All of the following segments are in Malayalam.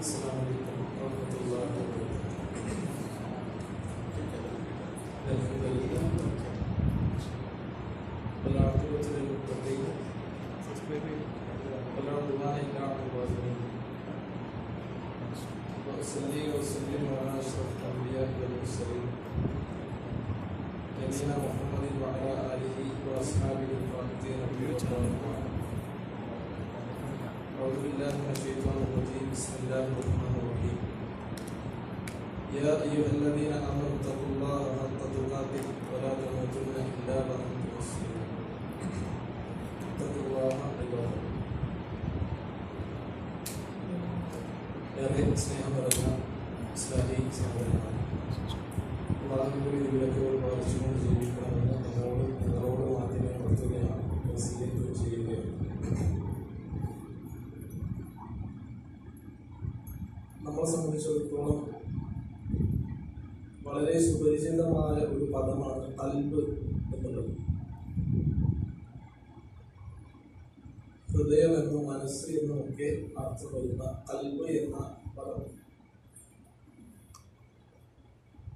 السلام عليكم ورحمة الله وبركاته. الحمد لله والعاقبة للمتقين ولا عدوان إلا على الظالمين. وأصلي وأسلم على أشرف الأنبياء والمرسلين نبينا محمد وعلى آله وأصحابه الفائزين بالرضوان. أعوذ بالله من الشيطان الرجيم. بسم الله الرحمن الرحيم. يا أيها الذين آمنوا اتقوا الله حق تقاته ولا تموتن إلا وأنتم مسلمون. اتقوا الله عباد الله. ഏറെ സ്നേഹം നിറഞ്ഞ ഇസ്ലാമിക സഹോദരന്മാരെ, അല്ലാഹുവിന്റെ വിലക്കുകൾ പാലിച്ചുകൊണ്ട് ജീവിക്കണമെന്ന് നിങ്ങളോട് ആദ്യമേ ഉണർത്തുകയാണ്, വസിയത്ത് ചെയ്യുകയാണ്. നമ്മളെ സംബന്ധിച്ചിടത്തോളം വളരെ സുപരിചിതമായ ഒരു പദമാണ് ഖൽബ് എന്നുള്ളത്. ഹൃദയം എന്നും മനസ്സ് എന്നുമൊക്കെ അർത്ഥം വരുന്ന ഖൽബ് എന്ന പദം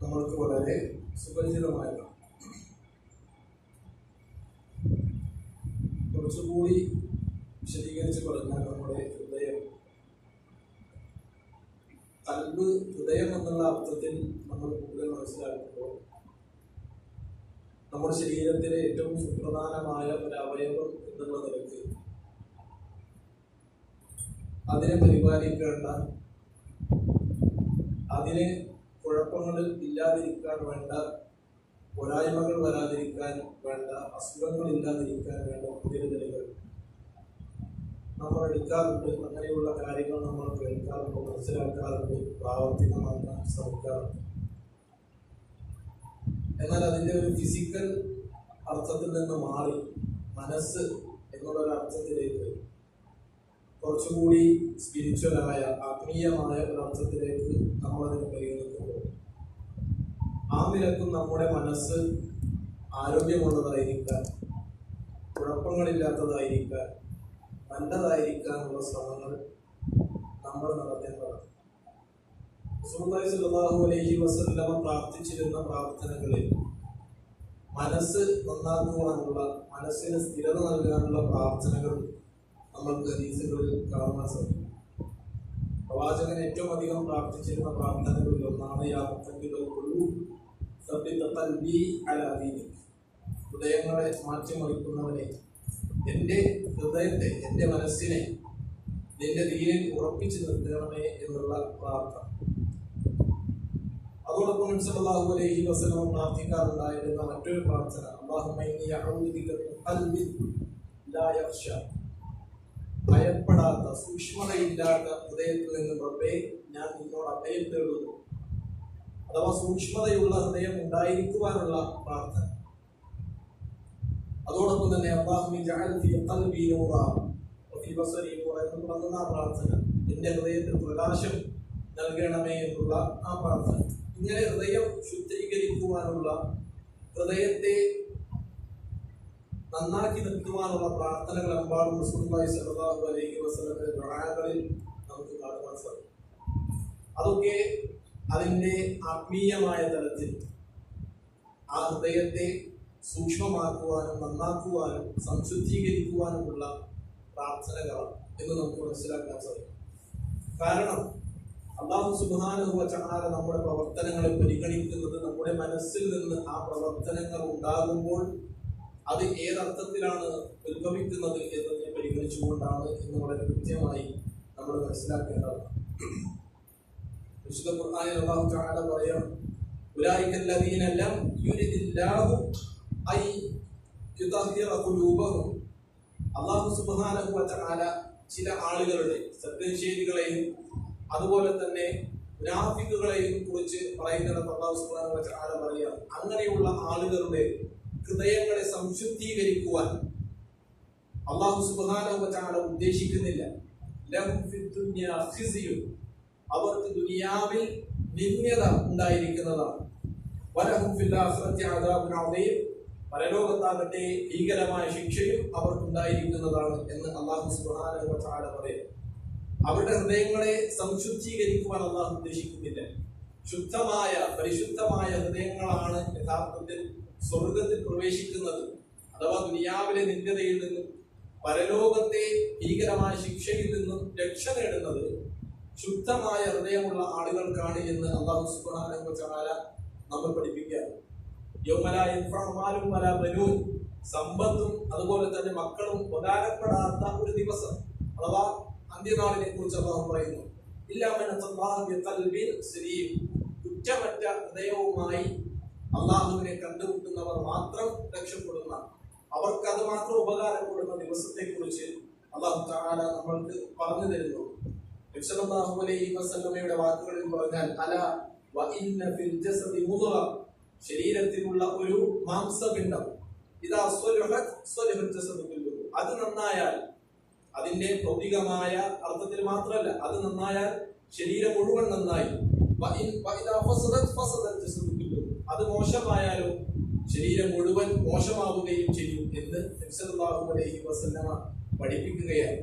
നമ്മൾക്ക് വളരെ സുപരിചിതമായതാണ്. കുറച്ചുകൂടി വിശദീകരിച്ച് പറഞ്ഞാൽ നമ്മുടെ ഹൃദയം, ഖൽബ് ഹൃദയം എന്നുള്ള അർത്ഥത്തിൽ നമ്മൾ കൂടുതൽ മനസ്സിലാക്കുമ്പോൾ നമ്മുടെ ശരീരത്തിലെ ഏറ്റവും സുപ്രധാനമായ ഒരു അവയവം എന്നുള്ള നിലയ്ക്ക് അതിനെ പരിപാലിക്കേണ്ട, അതിന് കുഴപ്പങ്ങൾ ഇല്ലാതിരിക്കാൻ വേണ്ട, പോരായ്മകൾ വരാതിരിക്കാൻ വേണ്ട, അസുഖങ്ങൾ ഇല്ലാതിരിക്കാൻ വേണ്ട മുൻകരുതലുകൾ നമ്മൾ എടുക്കാറുണ്ട്. അങ്ങനെയുള്ള കാര്യങ്ങൾ നമ്മൾ കേൾക്കാറുണ്ട്, മനസ്സിലാക്കാറുണ്ട്, പ്രാവർത്തികമാക്കാൻ ശ്രമിക്കാറുണ്ട്. എന്നാൽ അതിൻ്റെ ഒരു ഫിസിക്കൽ അർത്ഥത്തിൽ നിന്ന് മാറി മനസ്സ് എന്നുള്ളൊരു അർത്ഥത്തിലേക്ക്, കുറച്ചുകൂടി സ്പിരിച്വലായ ആത്മീയമായ ഒരു അർത്ഥത്തിലേക്ക് നമ്മളതിനെ പരിഗണിക്കുമ്പോൾ ആ നിലക്കും നമ്മുടെ മനസ്സ് ആരോഗ്യമുള്ളതായിരിക്കാൻ, കുഴപ്പങ്ങളില്ലാത്തതായിരിക്കാൻ, നല്ലതായിരിക്കാനുള്ള ശ്രമങ്ങൾ നമ്മൾ നടത്തേണ്ടതാണ്. റസൂലുള്ളാഹി സ്വല്ലല്ലാഹു അലൈഹി വസല്ലമ പ്രാർത്ഥിച്ചിരുന്ന പ്രാർത്ഥനകളിൽ മനസ്സ് നന്നാക്കുവാനുള്ള, മനസ്സിന് സ്ഥിരത നൽകാനുള്ള പ്രാർത്ഥനകൾ നമ്മൾക്ക് ഹദീസുകളിൽ കാണാൻ സാധിക്കും. പ്രവാചകൻ ഏറ്റവും അധികം പ്രാർത്ഥിച്ചിരുന്ന പ്രാർത്ഥനകളിൽ ഒന്നാണ് യാ മുഖല്ലിബൽ ഖുലൂബ് സബ്ബിത് ഖൽബി അലാ ദീനിക്. ഹൃദയങ്ങളെ മാറ്റിമറിക്കുന്നവനെ, എൻ്റെ ഹൃദയത്തെ, എൻ്റെ മനസ്സിനെ നിന്റെ ദീനിൽ ഉറപ്പിച്ചു നിർത്തണമേ എന്നുള്ള പ്രാർത്ഥന. അതോടൊപ്പം നബി സല്ലല്ലാഹു അലൈഹി വസല്ലം പ്രാർത്ഥിക്കാറുണ്ടായിരുന്ന മറ്റൊരു പ്രാർത്ഥന, അല്ലാഹുമ്മ ഇന്നി അഊദു ബിക മിൻ ഖൽബിൻ ലാ യഖ്ശ. ഭയപ്പെടാത്ത, സൂക്ഷ്മതയില്ലാത്ത ഹൃദയത്തിൽ നിന്ന് റബ്ബേ ഞാൻ നിന്നോട് അഭയം തേടുന്നു. അഥവാ സൂക്ഷ്മതയുള്ള ഹൃദയം ഉണ്ടായിരിക്കുവാനുള്ള പ്രാർത്ഥന. അതോടൊപ്പം തന്നെ അല്ലാഹുമ്മ ജഅൽ ഫീ ഖൽബി നൂറ വഫീ ബസരി നൂറ എന്ന് തുടങ്ങുന്ന ആ പ്രാർത്ഥന, എൻ്റെ ഹൃദയത്തിൽ പ്രകാശം നൽകണമേ എന്നുള്ള ആ പ്രാർത്ഥന. ഇങ്ങനെ ഹൃദയം ശുദ്ധീകരിക്കുവാനുള്ള, ഹൃദയത്തെ നന്നാക്കി നിർത്തുവാനുള്ള പ്രാർത്ഥനകൾ എമ്പാടും റസൂലുള്ളാഹി സ്വല്ലല്ലാഹു അലൈഹി വസല്ലമയുടെ ദുആകളിൽ നമുക്ക് കാണുവാൻ സാധിക്കും. അതൊക്കെ അതിൻ്റെ ആത്മീയമായ തലത്തിൽ ആ ഹൃദയത്തെ സൂക്ഷ്മമാക്കുവാനും നന്നാക്കുവാനും സംശുദ്ധീകരിക്കുവാനുമുള്ള പ്രാർത്ഥനകളാണ് എന്ന് നമുക്ക് മനസ്സിലാക്കാൻ സാധിക്കും. കാരണം അല്ലാഹു സുബ്ഹാനഹു വ തആല നമ്മുടെ പ്രവർത്തനങ്ങളെ പരിഗണിക്കുന്നത് നമ്മുടെ മനസ്സിൽ നിന്ന് ആ പ്രവർത്തനങ്ങൾ ഉണ്ടാകുമ്പോൾ അത് ഏതർത്ഥത്തിലാണ് ഉത്ഭവിക്കുന്നത് എന്നതിനെ പരിഗണിച്ചുകൊണ്ടാണ് എന്ന് വളരെ കൃത്യമായി നമ്മൾ മനസ്സിലാക്കേണ്ടതാണ്. വിശുദ്ധ ഖുർആനിൽ അല്ലാഹു തആല പറയാം, ഉലൈക അല്ലദീന ലം യുരിദില്ലാഹു ഐ യുതഹിറ ഖുലൂബഹും. അല്ലാഹു സുബ്ഹാനഹു വ തആല ചില ആളുകളുടെ, സത്യനിഷേധികളെയും അതുപോലെ തന്നെ മുനാഫിക്കുകളെയും കുറിച്ച് പറയുന്നിടത്ത് അല്ലാഹു സുബ്ഹാനഹു വ തആല പറയാം, അങ്ങനെയുള്ള ആളുകളുടെ ഹൃദയങ്ങളെ സംശുദ്ധീകരിക്കുവാൻ അല്ലാഹു സുബ്ഹാനഹു വ തആല ഉദ്ദേശിക്കുന്നില്ല. ലഹും ഫിദ് ദുനിയാ ഖിസ്യു, അവർക്ക് ദുനിയാവിൽ നിന്ദ്യത ഉണ്ടായിരിക്കുന്നതാണ്. വലഹും ഫിൽ ആഖിറതി അദാബുൻ അദീം, പരലോകത്താകട്ടെ ഭീകരമായ ശിക്ഷയും അവർക്കുണ്ടായിരിക്കുന്നതാണ് എന്ന് അല്ലാഹു സുബ്ഹാനഹു വ തആല പറയുന്നു. അവരുടെ ഹൃദയങ്ങളെ സംശുദ്ധീകരിക്കുവാൻ അള്ളാഹു ഉദ്ദേശിക്കുന്നില്ല. ശുദ്ധമായ പരിശുദ്ധമായ ഹൃദയങ്ങളാണ് യഥാർത്ഥത്തിൽ സ്വർഗത്തിൽ പ്രവേശിക്കുന്നത്. അഥവാ ദുനിയാവിലെ നിന്ദതയിൽ നിന്നും പരലോകത്തെ ഭീകരമായ ശിക്ഷയിൽ നിന്നും രക്ഷ നേടുന്നത് ശുദ്ധമായ ഹൃദയമുള്ള ആളുകൾക്കാണ് എന്ന് അല്ലാഹു സുബ്ഹാനഹു വ തആല നമ്മൾ പഠിപ്പിക്കുകയാണ്. യൗമ ലാ യൻഫഉ മാലും വലാ ബനൂൻ, സമ്പത്തും അതുപോലെ തന്നെ മക്കളും ഉപകാരപ്പെടാത്ത ഒരു ദിവസം അഥവാ അന്ത്യനാളിനെ കുറിച്ച് അല്ലാഹു പറയുന്നു. ഇല്ലാ മൻ അല്ലാഹു ബിഖൽബിൻ സലീം, കുറ്റമറ്റ ഹൃദയവുമായി അല്ലാഹുവിനെ കണ്ടുമുട്ടുന്നവർ മാത്രം രക്ഷപ്പെടുന്ന, അവർക്ക് അത് മാത്രം ഉപകാരപ്പെടുന്ന ദിവസത്തെ കുറിച്ച് അല്ലാഹു തആല നമ്മൾക്ക് പറഞ്ഞു തരുന്നു. നബി സല്ലല്ലാഹു അലൈഹി വസല്ലമയുടെ വാക്കുകളിൽ പറഞ്ഞാൽ അല വ ഇന്ന ഫിൽ ജസദി മുദ്ഗ, ശരീരത്തിലുള്ള ഒരു മാംസപിണ്ഡം ഇദാ സ്വലഹത് സ്വലഹൽ ജസദു കുല്ലുഹു, അത് നന്നായാൽ, അതിന്റെ ഭൗതികമായ അർത്ഥത്തിൽ മാത്രമല്ല, അത് നന്നായാൽ ശരീരം മുഴുവൻ നന്നായി. വ ഇദാ ഫസദത് ഫസദൽ ജസദു കുല്ലുഹു, അത് മോശമായാലോ ശരീരം മുഴുവൻ മോശമാവുകയും ചെയ്യും എന്ന് നബി സല്ലല്ലാഹു അലൈഹി വസല്ലമ പഠിപ്പിക്കുകയാണ്.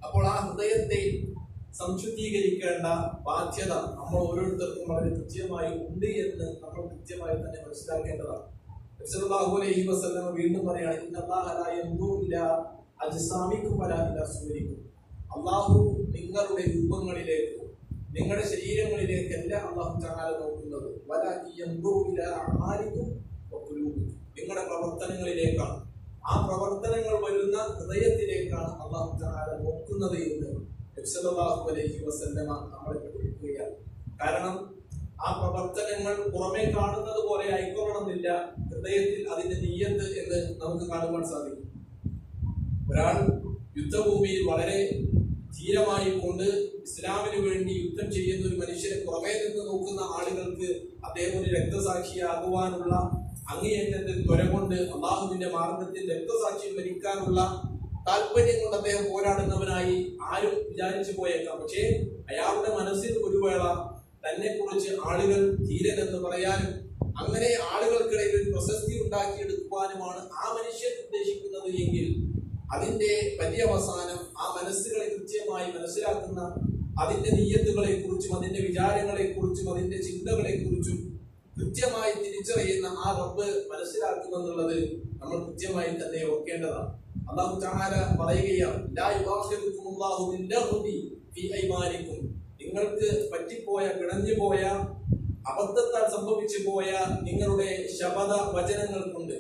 അപ്പോൾ ആ ഹൃദയത്തെ സംശുദ്ധീകരിക്കേണ്ട ബാധ്യത നമ്മൾ ഓരോരുത്തർക്കും വളരെ കൃത്യമായി ഉണ്ട് എന്ന് നമ്മൾ കൃത്യമായി തന്നെ മനസ്സിലാക്കേണ്ടതാണ്. നബി സല്ലല്ലാഹു അലൈഹി വസല്ലമ വീണ്ടും പറയാണ്, ഇന്നല്ലാഹ ലാ യൻദുറു ഇലാ അജ്സാമികും വലാ ഇലാ സുവരികും, അല്ലാഹു നിങ്ങളുടെ രൂപങ്ങളിലേക്ക്, നിങ്ങളുടെ ശരീരങ്ങളിലേക്കല്ല അല്ലാഹു തആല നോക്കുന്നത്, വലാകിൻ യൻദുറു ഇലാ അഅമാലികും വ ഖുലൂബികും, നിങ്ങളുടെ പ്രവർത്തനങ്ങളിലേക്കാണ്, ആ പ്രവർത്തനങ്ങൾ വരുന്ന ഹൃദയത്തിലേക്കാണ് അല്ലാഹു തആല നോക്കുന്നത് എന്ന് നബി സല്ലല്ലാഹു അലൈഹി വസല്ലമ നമ്മളെ പഠിപ്പിക്കുകയാണ്. കാരണം ആ പ്രവർത്തനങ്ങൾ പുറമേ കാണുന്നത് പോലെ ആയിക്കൊള്ളണമെന്നില്ല, ഹൃദയത്തിൽ അതിന്റെ നിയ്യത്ത് എന്ന് നമുക്ക് കാണുവാൻ സാധിക്കും. ഒരാൾ യുദ്ധഭൂമിയിൽ വളരെ ധീരമായി കൊണ്ട് ഇസ്ലാമിന് വേണ്ടി യുദ്ധം ചെയ്യുന്ന ഒരു മനുഷ്യനെ പുറമേ നിന്ന് നോക്കുന്ന ആളുകൾക്ക് അദ്ദേഹം ഒരു രക്തസാക്ഷിയാകുവാനുള്ള അങ്ങേയറ്റത്തിൽ ത്വര കൊണ്ട് അള്ളാഹുവിന്റെ മാർഗത്തിൽ രക്തസാക്ഷിയിൽ മരിക്കാനുള്ള താല്പര്യം കൊണ്ട് അദ്ദേഹം പോരാടുന്നവനായി ആരും വിചാരിച്ചു പോയേക്കാം. പക്ഷേ അയാളുടെ മനസ്സിൽ ഒരു വേള തന്നെ കുറിച്ച് ആളുകൾ ധീരൻ എന്ന് പറയാനും അങ്ങനെ ആളുകൾക്കിടയിൽ ഒരു പ്രശസ്തി ഉണ്ടാക്കിയെടുക്കുവാനുമാണ് ആ മനുഷ്യൻ ഉദ്ദേശിക്കുന്നത് എങ്കിൽ അതിന്റെ പര്യവസാനം ആ മനസ്സുകളെ കൃത്യമായി മനസ്സിലാക്കുന്ന, അതിന്റെ നീയത്തുകളെ കുറിച്ചും അതിന്റെ വിചാരങ്ങളെ കുറിച്ചും അതിന്റെ ചിന്തകളെ കുറിച്ചും കൃത്യമായി തിരിച്ചറിയുന്ന ആ റബ്ബ് മനസ്സിലാക്കുമെന്നുള്ളത് നമ്മൾ കൃത്യമായി തന്നെ ഓർക്കേണ്ടതാണ്. അല്ലാഹു തആല പറയുകയാണ്, ലാ യുആഖിദുകുമുല്ലാഹു ബില്ലഗ്വി ഫീ ഐമാനികും, നിങ്ങൾക്ക് പറ്റിപ്പോയ, കിണഞ്ഞുപോയ, അബദ്ധത്താൽ സംഭവിച്ചു പോയ നിങ്ങളുടെ ശപഥ വചനങ്ങൾ കൊണ്ട്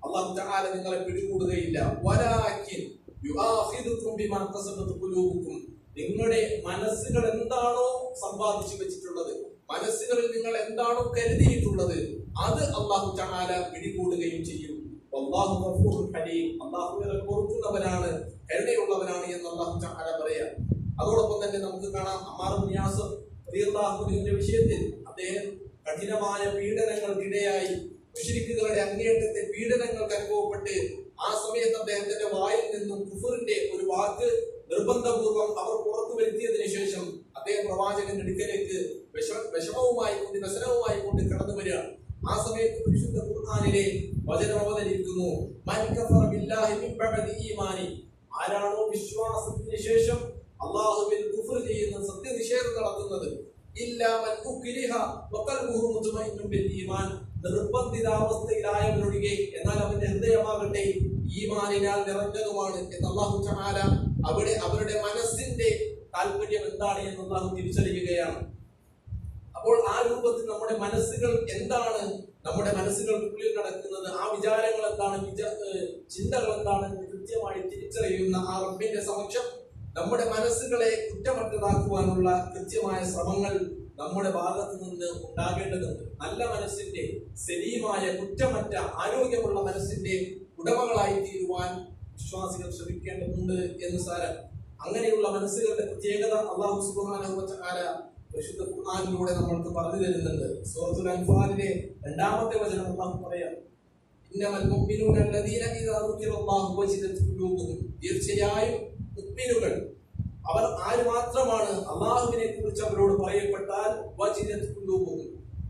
അല്ലാഹു തആല നിങ്ങളെ പിടികൂടുകയില്ല. വലാകിൻ യുആഖിദുകും ബിമാ കസബത് ഖുലൂബുകും, നിങ്ങളുടെ മനസ്സുകൾ എന്താണോ സമ്പാദിച്ചു വെച്ചിട്ടുള്ളത്, മനസ്സുകളിൽ നിങ്ങൾ എന്താണോ കരുതിയിട്ടുള്ളത്, അത് അല്ലാഹു തആല പിടികൂടുകയും ചെയ്യും. വല്ലാഹു ഗഫൂറുൻ ഹലീം, അല്ലാഹു പൊറുക്കുന്നവനാണ്, കരുണയുള്ളവനാണ് എന്ന് അല്ലാഹു തആല പറയാം. അതോടൊപ്പം തന്നെ നമുക്ക് കാണാം അമ്മാർ ഇബ്നു യാസിർ റളിയല്ലാഹു അൻഹുവിന്റെ വിഷയത്തിൽ അദ്ദേഹം കഠിനമായ പീഡനങ്ങൾക്കിടയായി, മുശ്രിക്കുകളുടെ അങ്ങേയറ്റത്തെ പീഡനങ്ങൾക്ക് അനുഭവപ്പെട്ട് ആ സമയത്ത് അദ്ദേഹത്തിന്റെ വായിൽ നിന്നും കുഫറിന്റെ ഒരു വാക്ക് നിർബന്ധപൂർവം അവർ പുറത്തു വരുത്തിയതിനു ശേഷം അദ്ദേഹം പ്രവാചകന്റെ അടുക്കലേക്ക് വിഷമവുമായി കൊണ്ട് വ്യസനവുമായി കൊണ്ട് കടന്നു വരികയാണ്. ആ സമയത്ത് പരിശുദ്ധ ഖുർആനിലെ വചനം അവതരിക്കുന്നു, മൻ കഫറ ബില്ലാഹി മിൻ ബഅദി ഈമാനി, ആരാണോ വിശ്വാസത്തിന് ശേഷം അല്ലാഹുവിൽ കുഫർ ചെയ്യുന്ന, സത്യനിഷേധം നടത്തുന്നത്, ഇല്ലാ മൻ ഉക്രിഹ വഖൽബുഹു മുത്മഇന്നുൻ ബിൽ ഈമാൻ, നിർബന്ധിതാവസ്ഥയിലായവരൊഴികെ, എന്നാൽ അവന്റെ ഹൃദയമാകട്ടെ ഈമാനിനാൽ നിറഞ്ഞതുമാണ് എന്ന് അല്ലാഹു തആല അവിടെ അവരുടെ മനസ്സിന്റെ താല്പര്യം എന്താണ് എന്ന് അല്ലാഹു തിരിച്ചറിയുകയാണ്. അപ്പോൾ ആ രൂപത്തിൽ നമ്മുടെ മനസ്സുകൾ എന്താണ്, നമ്മുടെ മനസ്സുകൾക്കുള്ളിൽ നടക്കുന്നത്, ആ വിചാരങ്ങൾ എന്താണ്, ചിന്തകൾ എന്താണ് എന്ന് കൃത്യമായി തിരിച്ചറിയുന്ന ആ റബ്ബിന്റെ സമക്ഷം നമ്മുടെ മനസ്സുകളെ കുറ്റമറ്റതാക്കുവാനുള്ള കൃത്യമായ ശ്രമങ്ങൾ നമ്മുടെ ഭാഗത്തു നിന്ന് ഉണ്ടാകേണ്ടതുണ്ട്. നല്ല മനസ്സിന്റെ, സലീമായ, കുറ്റമറ്റ, ആരോഗ്യമുള്ള മനസ്സിന്റെ ഉടമകളായി തീരുവാൻ വിശ്വാസികൾ ശ്രമിക്കേണ്ടതുണ്ട് എന്ന് സാരം. അങ്ങനെയുള്ള മനസ്സുകളുടെ പ്രത്യേകത അല്ലാഹു സുബ്ഹാനഹു വ തആല പരിശുദ്ധ ഖുർആനിലൂടെ നമ്മൾക്ക് പറഞ്ഞു തരുന്നുണ്ട്. സൂറത്തുൽ അൻഫാലിലെ 2-ാമത്തെ വചനം അല്ലാഹു പറയാം, ഇന്നമൽ മുഅ്മിനൂന അല്ലദീന ഇദാ ദുകിറല്ലാഹു വജിലത് ഖുലൂബുഹും, തീർച്ചയായും മുഅ്മിനുകൾ അവർ ആര് മാത്രമാണ്, അല്ലാഹുവിനെ കുറിച്ച് അവരോട് പറയപ്പെട്ടാൽ വജിലത് ഖുലൂബുഹും,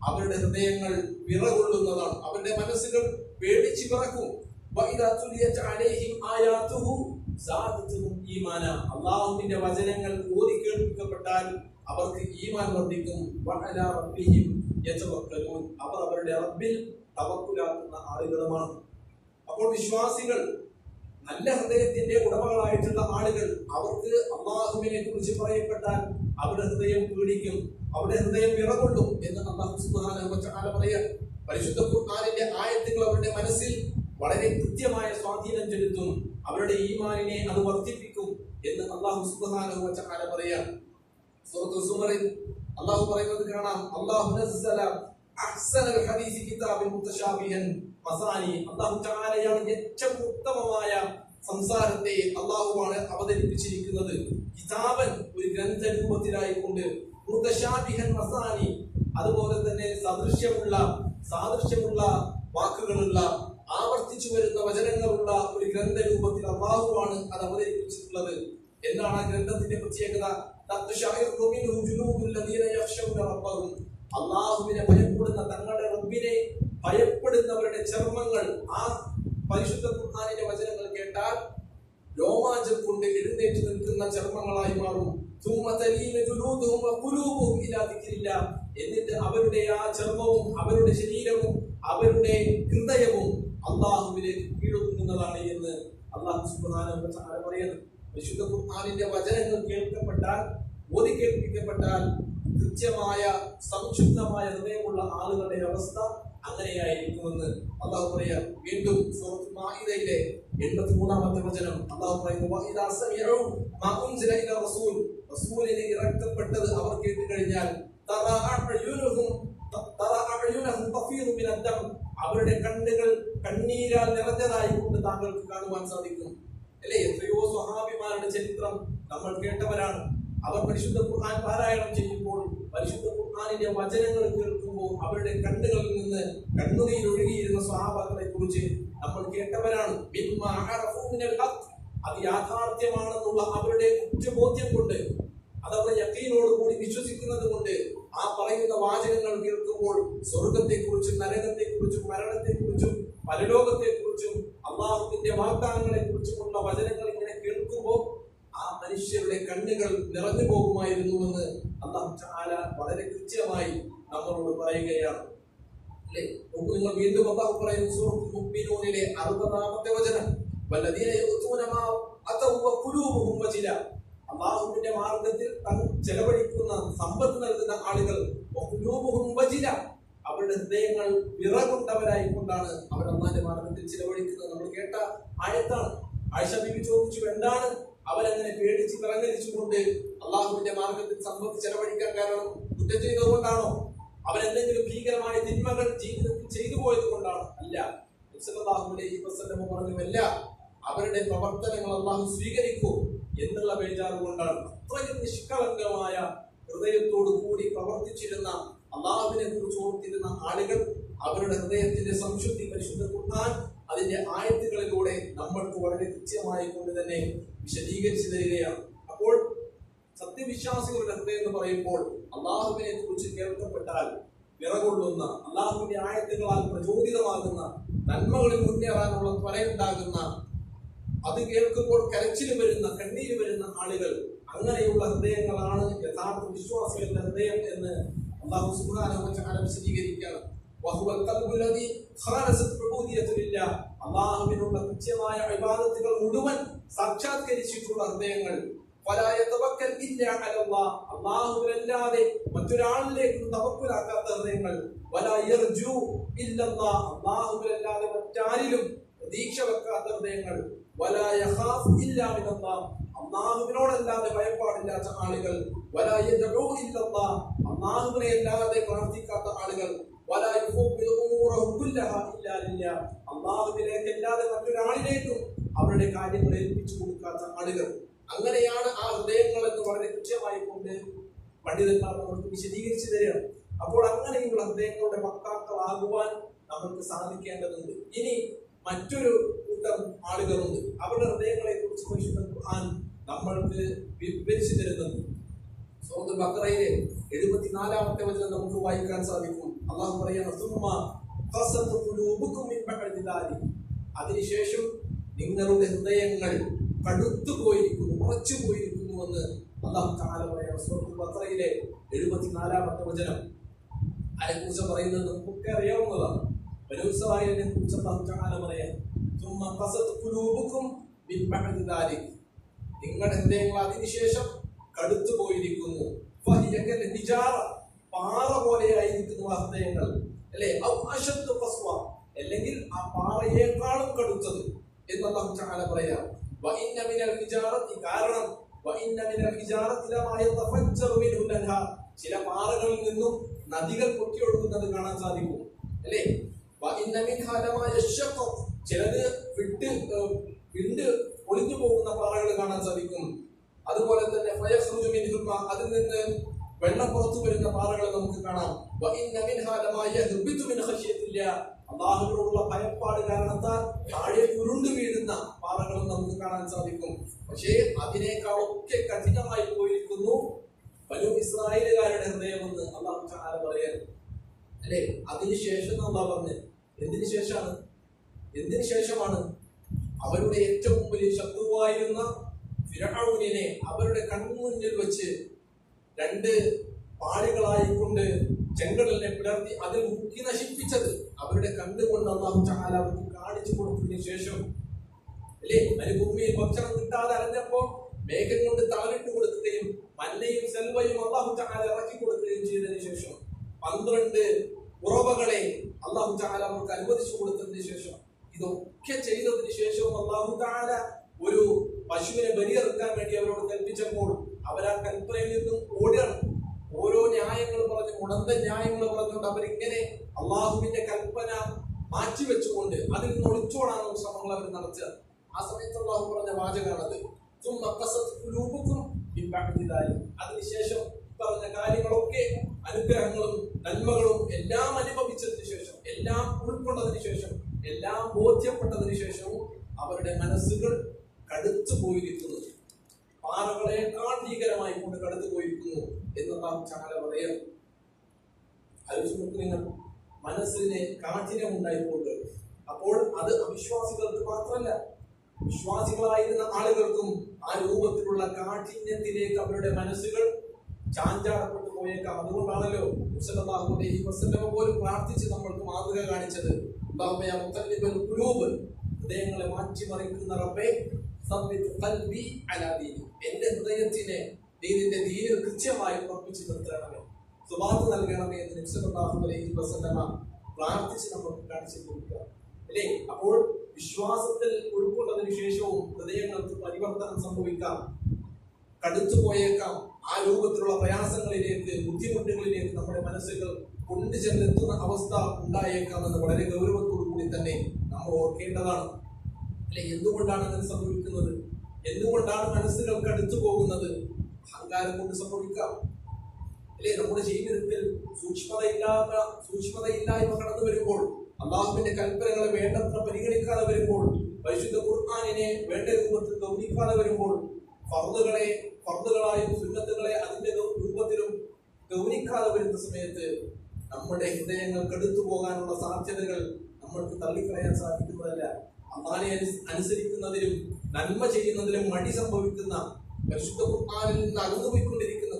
അവരുടെ ഹൃദയങ്ങൾ വിറകൊള്ളുന്നതാണ്, അവരുടെ മനസ്സുകൾ പേടിച്ചു വിറക്കും. വഇദാ തുലിയത് അലൈഹിം ആയാതുഹു സാദത്തുഹും ഈമാന. അല്ലാഹുവിന്റെ വചനങ്ങൾ ഓതി കേൾപ്പിക്കപ്പെട്ടാൽ അവർക്ക് ഈമാൻ വർദ്ധിക്കും. വഅലാ റബ്ബിഹിം യതവക്കലൂൻ. അവർ അവരുടെ റബ്ബിൽ തവക്കുലാക്കുന്ന ആളുകളുമാണ്. അപ്പോൾ വിശ്വാസികൾ, നല്ല ഹൃദയത്തിന്റെ ഉടമകളായിട്ടുള്ള ആളുകൾ, അവർക്ക് അല്ലാഹുവിനെ കുറിച്ച് പറയപ്പെട്ടാൽ അവരുടെ ഹൃദയം പീഡിക്കും, അവരുടെ ഹൃദയം വിറകൊള്ളും എന്ന് അല്ലാഹു സുബ്ഹാനഹു വ തആല പറയാൻ. പരിശുദ്ധ ഖുർആനിന്റെ ആയത്തുകൾ അവരുടെ മനസ്സിൽ വളരെ കൃത്യമായ സ്വാധീനം ചെലുത്തും, അവരുടെ ഈമാനിനെ അത് വർദ്ധിപ്പിക്കും എന്ന് അല്ലാഹു സുബ്ഹാനഹു വ തആല പറയാൻ. സൂറത്തുൽ സുമറിൽ അല്ലാഹു പറയുന്നത് കാണാം, അല്ലാഹു നസ്സല അഹ്സനൽ ഹദീസി കിതാബൻ മുതശാബിഹൻ മസാനി. അല്ലാഹു തആലയാണ് ഏറ്റവും ഉത്തമമായ സംസാരത്തെ അല്ലാഹുവാണ് അവതരിപ്പിച്ചിരിക്കുന്നത്. കിതാബൻ ഒരു ഗ്രന്ഥ രൂപത്തിലായിക്കൊണ്ട്, മുതശാബിഹൻ മസാനി അതുപോലെ തന്നെ സാദൃശ്യമുള്ള വാക്കുകളുള്ള, ആവർത്തിച്ചു വരുന്ന വചനങ്ങളുള്ള ഒരു ഗ്രന്ഥ രൂപത്തിൽ അല്ലാഹുവാണ് അത് അവതരിപ്പിച്ചിട്ടുള്ളത്. എന്താണ് ആ ഗ്രന്ഥത്തിന്റെ പ്രത്യേകത? അല്ലാഹുവിനെ ഭയപ്പെടുന്ന, തങ്ങളുടെ റബ്ബിനെ ഭയപ്പെടുന്നവരുടെ ചർമ്മങ്ങൾ ആ പരിശുദ്ധ ഖുർആനിന്റെ വചനങ്ങൾ കേട്ടാൽ രോമാഞ്ചം കൊണ്ട് എഴുന്നേറ്റ് നിൽക്കുന്ന ചർമ്മങ്ങളായി മാറും. എന്നിട്ട് അവരുടെ ആ ചർമ്മവും അവരുടെ ശരീരവും അവരുടെ ഹൃദയവും അല്ലാഹുവിലേക്ക് കീഴൊതുങ്ങുന്നതാണ് എന്ന് അല്ലാഹു സുബ്ഹാനഹു വ തആല പറയുന്നു. വിശുദ്ധ ഖുർആനിന്റെ വചനങ്ങൾ കേൾക്കപ്പെട്ടാൽ, ഓതി കേൾപ്പിക്കപ്പെട്ടാൽ കൃത്യമായ സംശുദ്ധമായ ഹൃദയമുള്ള ആളുകളുടെ അവസ്ഥ അങ്ങനെയായിരിക്കുമെന്ന് അല്ലാഹു പറയാം. വീണ്ടും സൂറത്തുൽ മാഇദയിലെ 83-ാമത്തെ വചനം അല്ലാഹു പറയുന്നു, വഇദാ സമിഉ മാ ഉൻസില ഇല റസൂൽ. റസൂലിനെ ഇറക്കപ്പെട്ടത് അവർ കേട്ട് കഴിഞ്ഞാൽ അവരുടെ കണ്ണുകൾ കണ്ണീരാൽ നിറഞ്ഞതായി കൊണ്ട് താങ്കൾക്ക് കാണുവാൻ സാധിക്കും. അല്ലെ, എത്രയോ സ്വഹാബിമാരുടെ ചരിത്രം നമ്മൾ കേട്ടവരാണ്. അവർ പരിശുദ്ധ ഖുർആൻ പാരായണം ചെയ്യുമ്പോൾ, പരിശുദ്ധ ഖുർആനിന്റെ വചനങ്ങൾ കേൾക്കുമ്പോൾ അവരുടെ കണ്ണുകളിൽ നിന്ന് കണ്ണുനീർ ഒഴുകിയിരുന്ന സ്വഹാബാക്കളെ കുറിച്ച് നമ്മൾ കേട്ടവരാണ്. അത് യാഥാർത്ഥ്യമാണെന്നുള്ള അവരുടെ ഉറ്റബോധ്യം കൊണ്ട്, അതവർ യഖീനോട് കൂടി വിശ്വസിക്കുന്നത് കൊണ്ട് ആ പറയുന്ന വാചകങ്ങൾ കേൾക്കുമ്പോൾ സ്വർഗത്തെക്കുറിച്ചും നരകത്തെക്കുറിച്ചും മരണത്തെക്കുറിച്ചും പരലോകത്തെക്കുറിച്ചും അല്ലാഹുവിന്റെ വാഗ്ദാനങ്ങളെ കുറിച്ചുമുള്ള വചനങ്ങൾ ഇങ്ങനെ കേൾക്കുമ്പോൾ ആ മനുഷ്യരുടെ കണ്ണുകൾ നിറഞ്ഞു പോകുമായിരുന്നുവെന്ന് അല്ലാഹു തആല വളരെ കൃത്യമായി നമ്മളോട് പറയുകയാണ്. അല്ലേ, നിങ്ങൾ വീണ്ടും അല്ലാഹു പറയുന്നു സൂറത്തുൽ മുഅ്മിനൂനിലെ 60-ാമത്തെ വചനം, വല്ലദീന യുതൂന മാ അതൗ വഖുലൂബുഹും വജില. അല്ലാഹുവിന്റെ മാർഗ്ഗത്തിൽ ചെലവഴിക്കുന്ന, സമ്പത്ത് നൽകുന്ന ആളുകൾ വഖുലൂബുഹും വജില, അവരുടെ ഹൃദയങ്ങൾ വിറകൊണ്ടവരായി കൊണ്ടാണ് അവർ അല്ലാഹുവിന്റെ മാർഗ്ഗത്തിൽ ചെലവഴിക്കുന്നത്. നമ്മൾ കേട്ട ആയത്താണ്. ആയിഷ ബീവി ചോദിച്ചു, എന്താണ് അവരങ്ങനെ പേടിച്ച് വിറങ്ങലിച്ചുകൊണ്ട് അല്ലാഹുവിന്റെ മാർഗ്ഗത്തിൽ സമ്പത്ത് ചെലവഴിക്കാൻ കാരണം? കുറ്റം ചെയ്തതുകൊണ്ടാണോ? അവരെന്തെങ്കിലും ഭീകരമായ തിന്മകൾ ജീവിതത്തിൽ ചെയ്തു പോയത് കൊണ്ടാണ്? അല്ല. സല്ലല്ലാഹു അലൈഹി വസല്ലം പറഞ്ഞുവല്ല, അവരുടെ പ്രവർത്തനങ്ങൾ അല്ലാഹു സ്വീകരിക്കൂ എന്നുള്ള ബേജാറ് കൊണ്ടാണ്. അത്രയും നിഷ്കളങ്കമായ ഹൃദയത്തോടു കൂടി പ്രവർത്തിച്ചിരുന്ന, അല്ലാഹുവിനെ കുറിച്ച് ഓർത്തിരുന്ന ആളുകൾ അവരുടെ ഹൃദയത്തിന്റെ സംശുദ്ധി പരിശുദ്ധ ഖുർആൻ അതിന്റെ ആയത്തുകളിലൂടെ നമ്മൾക്ക് വളരെ കൃത്യമായി കൊണ്ട് തന്നെ വിശദീകരിച്ചു തരികയാണ്. അപ്പോൾ സത്യവിശ്വാസികളുടെ ഹൃദയം എന്ന് പറയുമ്പോൾ അല്ലാഹുവിനെ കുറിച്ച് കേൾക്കപ്പെട്ടാൽ വിറകൊള്ളുന്ന, അല്ലാഹുവിന്റെ ആയത്തുകളാൽ പ്രചോദിതമാകുന്ന, നന്മകളിൽ മുന്നേറാനുള്ള ത്വരയുണ്ടാകുന്ന, അത് കേൾക്കുമ്പോൾ കരച്ചിൽ വരുന്ന, കണ്ണീര് വരുന്ന ആളുകൾ, അങ്ങനെയുള്ള ഹൃദയങ്ങളാണ് യഥാർത്ഥ വിശ്വാസികളുടെ ഹൃദയം എന്ന് അല്ലാഹു സുബ്ഹാനഹു വ തആല വിശദീകരിക്കുകയാണ്. വഹുവൽ ഖൽബുല്ലദീ ഖാലസത് ഉബൂദിയത്തു ലില്ലാഹ്. അല്ലാഹുവിനുള്ള കൃത്യമായ ഇബാദത്തുകൾ മുഴുവൻ സാക്ഷാത്കരിച്ചിട്ടുള്ള ഹൃദയങ്ങൾ. വലാ യതവക്കൽ ഇല്ലാ അലല്ലാഹ്. അല്ലാഹുവിനല്ലാതെ മറ്റൊരാളിലേക്ക് തവക്കുലാക്കാത്ത ഹൃദയങ്ങൾ. വലാ യർജു ഇല്ലല്ലാഹ്. അല്ലാഹുവിനല്ലാതെ മറ്റാരിലും പ്രതീക്ഷ വെക്കാത്ത ഹൃദയങ്ങൾ. വലാ യഖാഫ് ഇല്ലാ മിനല്ലാഹ്. അല്ലാഹുവിനോടല്ലാതെ ഭയപ്പാടില്ലാത്ത ആളുകൾ. വലാ യദ്ഉ ഇല്ലല്ലാഹ്. അല്ലാഹുവിനെ അല്ലാതെ പ്രാർത്ഥിക്കാത്ത ആളുകൾ. വലാ യുഫവ്വിദു ഉമൂറഹു കുല്ലഹാ ഇല്ലാ ലില്ലാഹ്. അല്ലാഹുവിലേക്ക് അല്ലാതെ മറ്റൊരാളിലേക്കും അവരുടെ കാര്യങ്ങൾ ഏൽപ്പിച്ചു കൊടുക്കാത്ത ആളുകൾ. അങ്ങനെയാണ് ആ ഹൃദയങ്ങൾ എന്ന് വളരെ കൃത്യമായി കൊണ്ട് പണ്ഡിതന്മാർ നമുക്ക് വിശദീകരിച്ചു തരികയാണ്. അപ്പോൾ അങ്ങനെയുള്ള ഹൃദയങ്ങളുടെ വക്താക്കളാകുവാൻ നമുക്ക് സാധിക്കേണ്ടതുണ്ട്. ഇനി മറ്റൊരു കൂട്ടം ആളുകളുണ്ട്. അവരുടെ ഹൃദയങ്ങളെ കുറിച്ച് പരിശുദ്ധ ഖുർആൻ നമ്മൾക്ക് വിവരിച്ചു തരുന്നുണ്ട്. സൂറത്തുൽ ബഖറയിലെ 74-ാമത്തെ വചനം നമുക്ക് വായിക്കാൻ സാധിക്കും. അല്ലാഹു പറയുന്നു, സുമ്മ ഖസത് ഖുലൂബുകും മിൻ ബഅദി ദാലിക. അതിനുശേഷം നിങ്ങളുടെ ഹൃദയങ്ങൾ കടുത്തു പോയിരിക്കുന്നു, ഉറച്ചു പോയിരിക്കുന്നുവെന്ന് അല്ലാഹു തആല പറയുന്നു. സൂറത്തുൽ ബഖറയിലെ 74-ാമത്തെ വചനം അതിനെക്കുറിച്ച് പറയുന്നത് നമുക്കൊക്കെ അറിയാവുന്നതാണ്. ബനൂ ഇസ്രായേലിനെ കുറിച്ച് അല്ലാഹു തആല പറയാം, തുമ്മ ഖസത് ഖുലൂബുകും മിൻ ബഅദി ദാലിക്, നിങ്ങളുടെ ഹൃദയങ്ങൾ അതിനുശേഷം കടുത്തു പോയിരിക്കുന്നു. ഫഹിയ കൽ ഹിജാറ, പാറ പോലെയായിരിക്കുന്നു ആ ഹൃദയങ്ങൾ, അല്ലേ? ഔ അശദ്ദു ഖസ്വ, അല്ലെങ്കിൽ ആ പാറയേക്കാളും കടുത്തത് എന്ന് അല്ലാഹു തആല പറയാം. വഇന്ന മിനൽ ഹിജാറത്തി, കാരണം വഇന്ന മിനൽ ഹിജാറത്തി ലമാ യതഫജ്ജറു മിൻഹുൽ അൻഹാർ, ചില പാറകളിൽ നിന്നും നദികൾ പൊട്ടിയൊഴുകുന്നത് കാണാൻ സാധിക്കും, അല്ലേ? വഇന്ന മിൻഹാ ലമാ യശഖഖു, ചിലത് വിണ്ട് ഒളിഞ്ഞു പോകുന്ന പാറകൾ കാണാൻ സാധിക്കും. അതുപോലെ തന്നെ ഫയഖ്റുജു മിൻഹുൽ മാ, അതിൽ നിന്ന് വെള്ളം പുറത്തു വരുന്ന പാറകൾ നമുക്ക് കാണാം. വഇന്ന മിൻഹാ ലമാ യഹ്ബിതു മിൻ ഖശിയത്തില്ലാ, അല്ലാഹുവിനോടുള്ള ഭയപ്പാട് കാരണത്താൽ താഴെ ഉരുണ്ടു വീഴുന്ന പാറകളും നമുക്ക് കാണാൻ സാധിക്കും. പക്ഷേ അതിനേക്കാളൊക്കെ കഠിനമായി പോയിരിക്കുന്നു ബനൂ ഇസ്രായേലുകാരുടെ ഹൃദയമെന്ന് അല്ലാഹു തആല പറയാൻ, അല്ലേ? അതിനുശേഷം അല്ലാഹു പറഞ്ഞു, എന്തിനു ശേഷമാണ് അവരുടെ ഏറ്റവും വലിയ ശത്രുവായിരുന്ന ഫിർഔനിനെ അവരുടെ കൺമുന്നിൽ വെച്ച് 2 പാളികളായിക്കൊണ്ട് ചെങ്കടലിനെ പിളർത്തി അതിൽ മുക്കി നശിപ്പിച്ചത്. അവരുടെ കണ്ടുകൊണ്ട് അല്ലാഹു തആല അവർക്ക് കാണിച്ചു കൊടുത്തതിന് ശേഷം, അല്ലേ? മരുഭൂമിയിൽ ഭക്ഷണം കിട്ടാതെ അലഞ്ഞപ്പോൾ മേഘം കൊണ്ട് തളരിട്ട് കൊടുക്കുകയും മന്നയും സെൽവയും അല്ലാഹു തആല ഇറക്കി കൊടുക്കുകയും ചെയ്തതിനു ശേഷം 12 ഉറവകളെ അല്ലാഹു തആല അവർക്ക് അനുവദിച്ചു കൊടുത്തതിന് ശേഷം, ഇതൊക്കെ ചെയ്തതിന് ശേഷവും അല്ലാഹു തആല ഒരു പശുവിനെ ബലിയറുക്കാൻ വേണ്ടി അവരോട് കൽപ്പിച്ചപ്പോൾ അവരാ കൽപ്പനയിൽ നിന്നും ഓടുകയാണ്. ഓരോ ന്യായങ്ങൾ പറഞ്ഞു, ഉണർന്ന ന്യായങ്ങൾ പറഞ്ഞുകൊണ്ട് അവരിങ്ങനെ അള്ളാഹുവിന്റെ കൽപ്പന മാറ്റിവെച്ചുകൊണ്ട് അതിൽ നിന്ന് ഒളിച്ചോടാനുള്ള ശ്രമങ്ങൾ അവർ നടത്തുക. ആ സമയത്ത് അള്ളാഹു പറഞ്ഞ വാചകമാണത്, അതിനുശേഷം പറഞ്ഞ കാര്യങ്ങളൊക്കെ അനുഗ്രഹങ്ങളും നന്മകളും എല്ലാം അനുഭവിച്ചതിന് ശേഷം, എല്ലാം ഉൾക്കൊണ്ടതിന് ശേഷം, എല്ലാം ബോധ്യപ്പെട്ടതിന് ശേഷവും അവരുടെ മനസ്സുകൾ കടുത്തു പോയിരിക്കുന്നു, പാറകളെക്കാൾ ഭീകരമായി കൊണ്ട് കടന്നു പോയിരിക്കുന്നു എന്ന് ചാല പറയാം. നിങ്ങൾ മനസ്സിന് കാഠിന്യം ഉണ്ടായിക്കൊണ്ട്, അപ്പോൾ അത് അവിശ്വാസികൾക്ക് മാത്രമല്ല, വിശ്വാസികളായിരുന്ന ആളുകൾക്കും ആ രൂപത്തിലുള്ള കാഠിന്യത്തിലേക്ക് അവരുടെ മനസ്സുകൾ ചാഞ്ചാടപ്പെട്ടു പോയേക്കാം. അതുകൊണ്ടാണല്ലോ സല്ലല്ലാഹു അലൈഹി വസല്ലം പോലും പ്രാർത്ഥിച്ച് നമ്മൾക്ക് മാതൃക കാണിച്ചത്, ഹൃദയങ്ങളെ മാറ്റിമറിക്കുന്ന റബ്ബേ എന്റെ ഹൃദയത്തിനെ ദീനിന്റെ ദീനിൽ കൃത്യമായി ഉറപ്പിച്ചു നിർത്തണമേ, സുബാത്ത് നൽകണമേ എന്ന് നബി സല്ലല്ലാഹു അലൈഹി വസല്ലം പ്രാർത്ഥിച്ച് നമുക്ക് കാണിച്ചു കൊടുക്കുക, അല്ലേ? അപ്പോൾ വിശ്വാസത്തിൽ ഉൾക്കൊണ്ടതിനു ശേഷവും ഹൃദയങ്ങൾക്ക് പരിവർത്തനം സംഭവിക്കാം, കടുത്തു പോയേക്കാം. ആ രൂപത്തിലുള്ള പ്രയാസങ്ങളിലേക്ക്, ബുദ്ധിമുട്ടുകളിലേക്ക് നമ്മുടെ മനസ്സുകൾ കൊണ്ടുചെന്നെത്തുന്ന അവസ്ഥ ഉണ്ടായേക്കാമെന്ന് വളരെ ഗൗരവത്തോടു കൂടി തന്നെ നമ്മൾ ഓർക്കേണ്ടതാണ്, അല്ലെ? എന്തുകൊണ്ടാണ് അങ്ങനെ സംഭവിക്കുന്നത്? എന്തുകൊണ്ടാണ് മനസ്സുകൾ കടുത്തു പോകുന്നത്? അഹങ്കാരം കൊണ്ട് സംഭവിക്കാം, അല്ലെ? നമ്മുടെ ജീവിതത്തിൽ സൂക്ഷ്മതയില്ലായ്മ കടന്നു വരുമ്പോൾ, അള്ളാഹുവിന്റെ കൽപ്പനകളെ വേണ്ടത്ര പരിഗണിക്കാതെ വരുമ്പോൾ, പരിശുദ്ധ ഖുർആനിനെ വേണ്ട രൂപത്തിൽ ഗൗനിക്കാതെ വരുമ്പോൾ, ഫർദുകളായും സുന്നത്തുകളെ അതിന്റെ രൂപത്തിലും ഗൗനിക്കാതെ വരുന്ന സമയത്ത് നമ്മുടെ ഹൃദയങ്ങൾ കടുത്തു പോകാനുള്ള സാധ്യതകൾ നമ്മൾക്ക് തള്ളിക്കളയാൻ സാധിക്കുന്നതല്ല. അള്ളാഹുവിനെ അനുസരിക്കുന്നതിലും നന്മ ചെയ്യുന്നതിലും മടി സംഭവിക്കുന്ന, പരിശുദ്ധ ഖുർആനിൽ നിന്ന് അകന്നുപോയിക്കൊണ്ടിരിക്കുന്ന,